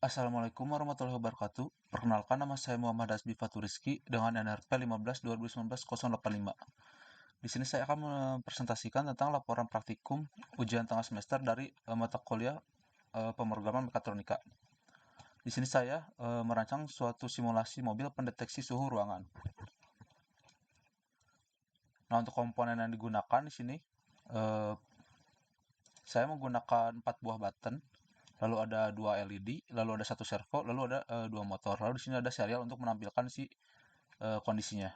Assalamualaikum warahmatullahi wabarakatuh. Perkenalkan, nama saya Muhammad Hasbi Faturiski dengan NRP 15/2019-085. Di sini saya akan mempresentasikan tentang laporan praktikum ujian tengah semester dari mata kuliah pemrograman mekatronika. Di sini saya merancang suatu simulasi mobil pendeteksi suhu ruangan. Nah, untuk komponen yang digunakan di sini eh, saya menggunakan 4 buah button, lalu ada 2 LED, lalu ada 1 servo, lalu ada 2 motor. Lalu di sini ada serial untuk menampilkan kondisinya.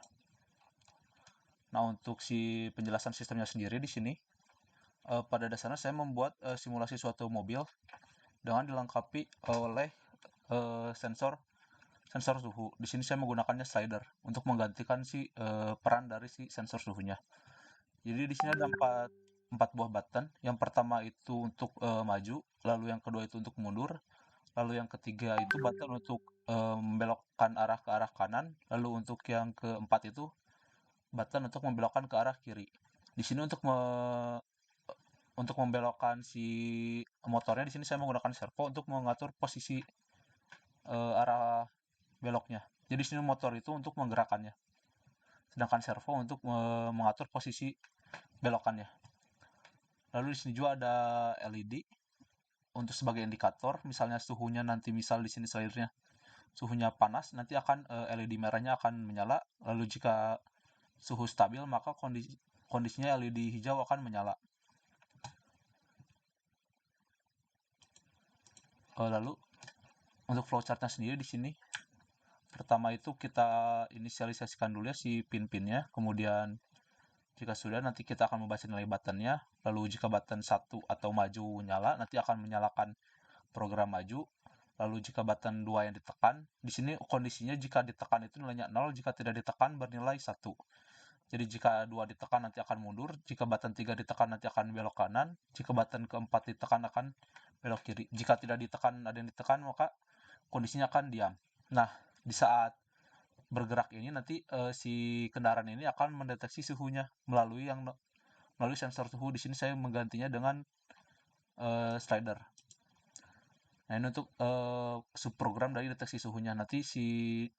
Nah, untuk si penjelasan sistemnya sendiri di sini, pada dasarnya saya membuat simulasi suatu mobil dengan dilengkapi oleh sensor sensor suhu. Di sini saya menggunakannya slider untuk menggantikan peran dari si sensor suhunya. Jadi di sini ada empat buah button. Yang pertama itu untuk maju, lalu yang kedua itu untuk mundur, lalu yang ketiga itu button untuk membelokkan arah ke arah kanan, lalu untuk yang keempat itu button untuk membelokkan ke arah kiri. Di sini untuk membelokkan si motornya, di sini saya menggunakan servo untuk mengatur posisi arah beloknya. Jadi di sini motor itu untuk menggerakkannya, sedangkan servo untuk mengatur posisi belokannya. Lalu di sini juga ada LED untuk sebagai indikator, misalnya suhunya nanti, misal di sini slidernya suhunya panas, nanti akan LED merahnya akan menyala. Lalu jika suhu stabil, maka kondisinya LED hijau akan menyala. Lalu untuk flowchartnya sendiri di sini, pertama itu kita inisialisasikan dulu ya si pin-pinnya, kemudian jika sudah, nanti kita akan membaca nilai buttonnya. Lalu jika button 1 atau maju nyala, nanti akan menyalakan program maju. Lalu jika button 2 yang ditekan, di sini kondisinya jika ditekan itu nilainya 0, jika tidak ditekan bernilai 1. Jadi jika 2 ditekan nanti akan mundur, jika button 3 ditekan nanti akan belok kanan, jika button keempat ditekan akan belok kiri. Jika tidak ditekan, ada yang ditekan, maka kondisinya akan diam. Nah, di saat bergerak ini nanti si kendaraan ini akan mendeteksi suhunya melalui sensor suhu. Di sini saya menggantinya dengan slider. Nah, ini untuk subprogram dari deteksi suhunya. Nanti si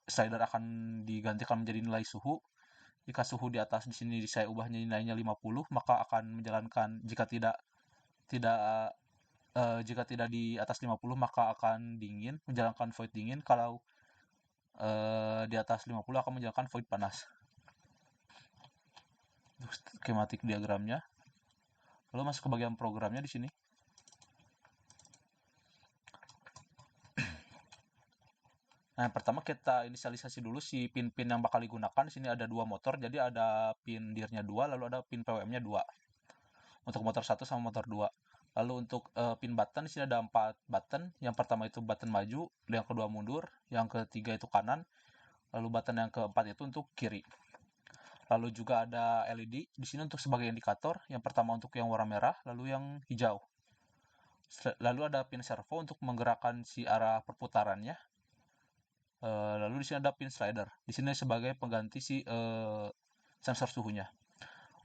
slider akan digantikan menjadi nilai suhu. Jika suhu di atas, di sini saya ubahnya nilainya 50, maka akan menjalankan. Tidak jika tidak di atas 50, maka akan dingin, menjalankan void dingin. Kalau di atas 50 akan menjalankan void panas. Skematik diagramnya. Lalu masuk ke bagian programnya di sini. Nah, pertama kita inisialisasi dulu si pin-pin yang bakal digunakan. Di sini ada 2 motor, jadi ada pin dirnya 2, lalu ada pin PWM-nya 2. Untuk motor 1 sama motor 2. Lalu untuk pin button, di sini ada 4 button. Yang pertama itu button maju, yang kedua mundur, yang ketiga itu kanan, lalu button yang keempat itu untuk kiri. Lalu juga ada LED di sini untuk sebagai indikator. Yang pertama untuk yang warna merah, lalu yang hijau. Lalu ada pin servo untuk menggerakkan si arah perputarannya. Lalu di sini ada pin slider. Di sini sebagai pengganti si sensor suhunya.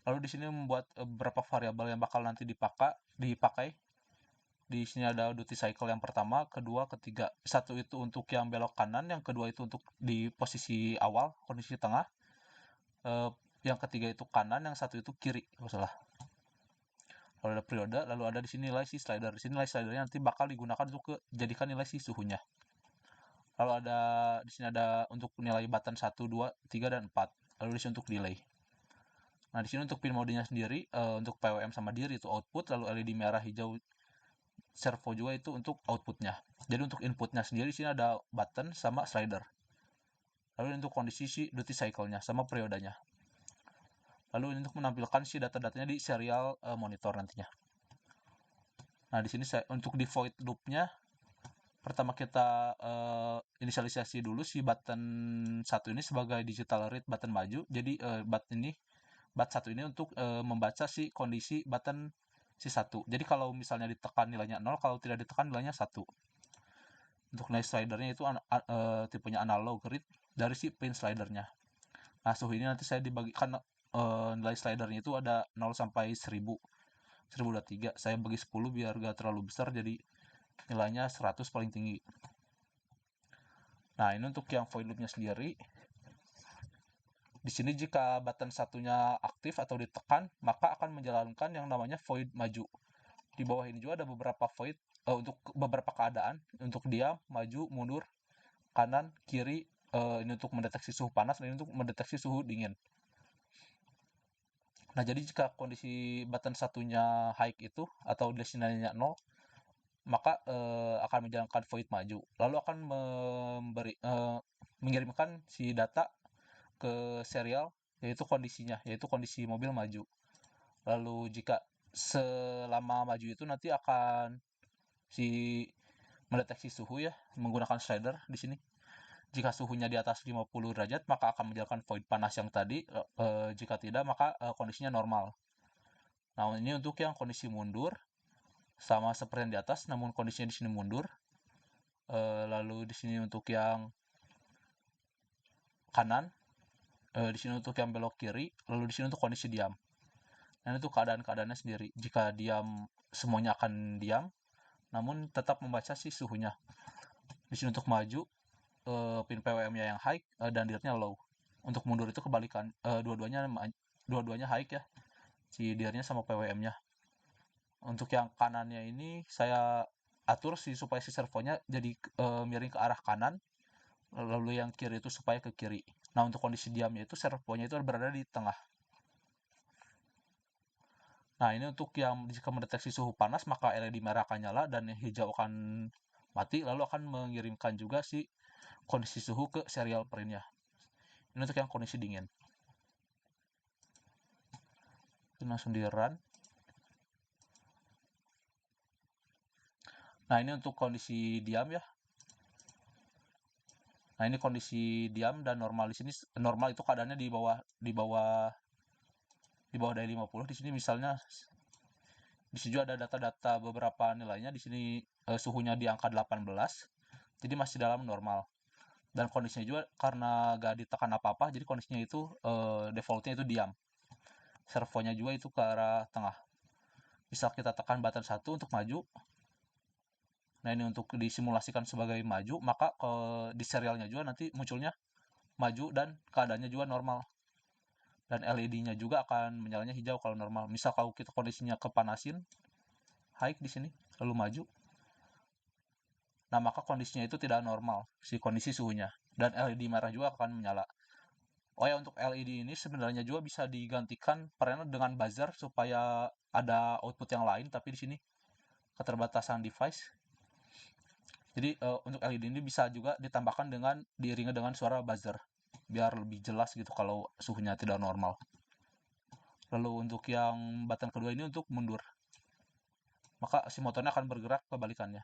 Lalu di sini membuat beberapa variabel yang bakal nanti dipakai. Di sini ada duty cycle yang pertama, kedua, ketiga. Satu itu untuk yang belok kanan, yang kedua itu untuk di posisi awal, kondisi tengah. Eh, yang ketiga itu kanan, yang satu itu kiri, kalau salah. Lalu ada periode, lalu ada di sini nilai si slider. Di sini nilai slidernya nanti bakal digunakan untuk jadikan nilai si suhunya. Lalu di sini ada untuk nilai button 1, 2, 3, dan 4. Lalu di sini untuk delay. Nah, di sini untuk pin modenya sendiri, untuk PWM sama dir itu output, lalu LED merah, hijau, servo juga itu untuk outputnya. Jadi untuk inputnya sendiri di sini ada button sama slider. Lalu untuk kondisi si duty cycle-nya sama periodenya. Lalu ini untuk menampilkan si data-datanya di serial monitor nantinya. Nah, di sini untuk di void loop-nya, pertama kita inisialisasi dulu si button 1 ini sebagai digital read button maju. Jadi bat 1 ini untuk membaca si kondisi button si 1. Jadi kalau misalnya ditekan nilainya 0, kalau tidak ditekan nilainya 1. Untuk nilai slidernya itu tipenya analog read dari si pin slidernya. Nah, suhu ini nanti saya dibagikan, nilai slidernya itu ada 0 sampai 1000. 1023. Saya bagi 10 biar gak terlalu besar, jadi nilainya 100 paling tinggi. Nah, ini untuk yang void loopnya sendiri. Di sini jika button satunya aktif atau ditekan, maka akan menjalankan yang namanya void maju. Di bawah ini juga ada beberapa void untuk beberapa keadaan, untuk diam, maju, mundur, kanan, kiri. Ini untuk mendeteksi suhu panas dan ini untuk mendeteksi suhu dingin. Nah, jadi jika kondisi button satunya high itu atau destinasinya 0, maka akan menjalankan void maju. Lalu akan mengirimkan si data ke serial, yaitu kondisinya, yaitu kondisi mobil maju. Lalu jika selama maju itu nanti akan si mendeteksi suhu ya menggunakan slider di sini. Jika suhunya di atas 50 derajat, maka akan menjalankan void panas yang tadi. Jika tidak, maka kondisinya normal. Nah, ini untuk yang kondisi mundur, sama seperti yang di atas, namun kondisinya di sini mundur. Lalu di sini untuk yang kanan, di sini untuk yang belok kiri, lalu di sini untuk kondisi diam. Dan itu keadaan-keadaannya sendiri. Jika diam, semuanya akan diam, namun tetap membaca si suhunya. Di sini untuk maju, pin PWM-nya yang high dan dirnya low. Untuk mundur itu kebalikan, dua-duanya high ya, si dirnya sama PWM-nya. Untuk yang kanannya ini saya atur supaya si servonya jadi miring ke arah kanan, lalu yang kiri itu supaya ke kiri. Nah, untuk kondisi diamnya itu servonya itu berada di tengah. Nah, ini untuk yang jika mendeteksi suhu panas, maka LED merah akan nyala dan yang hijau akan mati, lalu akan mengirimkan juga si kondisi suhu ke serial printnya. Ini untuk yang kondisi dingin. Ini langsung di run. Nah, ini untuk kondisi diam ya. Nah, ini kondisi diam dan normal. Di sini normal itu keadaannya di bawah dari 50. Di sini misalnya di sini juga ada data-data beberapa nilainya. Di sini suhunya di angka 18. Jadi masih dalam normal. Dan kondisinya juga karena gak ditekan apa-apa, jadi kondisinya itu defaultnya itu diam. Servonya juga itu ke arah tengah. Bisa kita tekan button 1 untuk maju. Nah, ini untuk disimulasikan sebagai maju, maka di serialnya juga nanti munculnya maju dan keadaannya juga normal. Dan LED-nya juga akan menyalanya hijau kalau normal. Misal kalau kita kondisinya kepanasin, high di sini, lalu maju. Nah, maka kondisinya itu tidak normal, si kondisi suhunya. Dan LED merah juga akan menyala. Oh ya, untuk LED ini sebenarnya juga bisa digantikan perannya dengan buzzer supaya ada output yang lain, tapi di sini keterbatasan device. Jadi untuk LED ini bisa juga ditambahkan dengan diiringi dengan suara buzzer biar lebih jelas gitu kalau suhunya tidak normal. Lalu untuk yang button kedua ini untuk mundur, maka si motornya akan bergerak kebalikannya.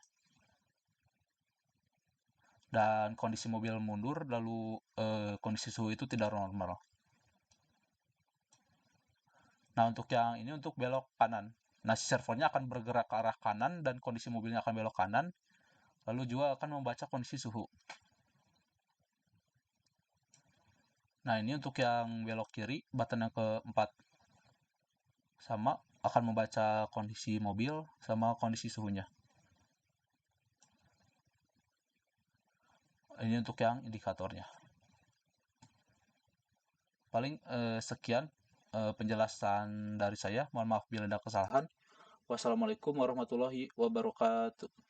Dan kondisi mobil mundur, lalu kondisi suhu itu tidak normal. Nah, untuk yang ini untuk belok kanan. Nah, si servonya akan bergerak ke arah kanan dan kondisi mobilnya akan belok kanan. Lalu juga akan membaca kondisi suhu. Nah, ini untuk yang belok kiri, button yang keempat. Sama, akan membaca kondisi mobil sama kondisi suhunya. Ini untuk yang indikatornya. Paling sekian penjelasan dari saya. Mohon maaf bila ada kesalahan. Wassalamualaikum warahmatullahi wabarakatuh.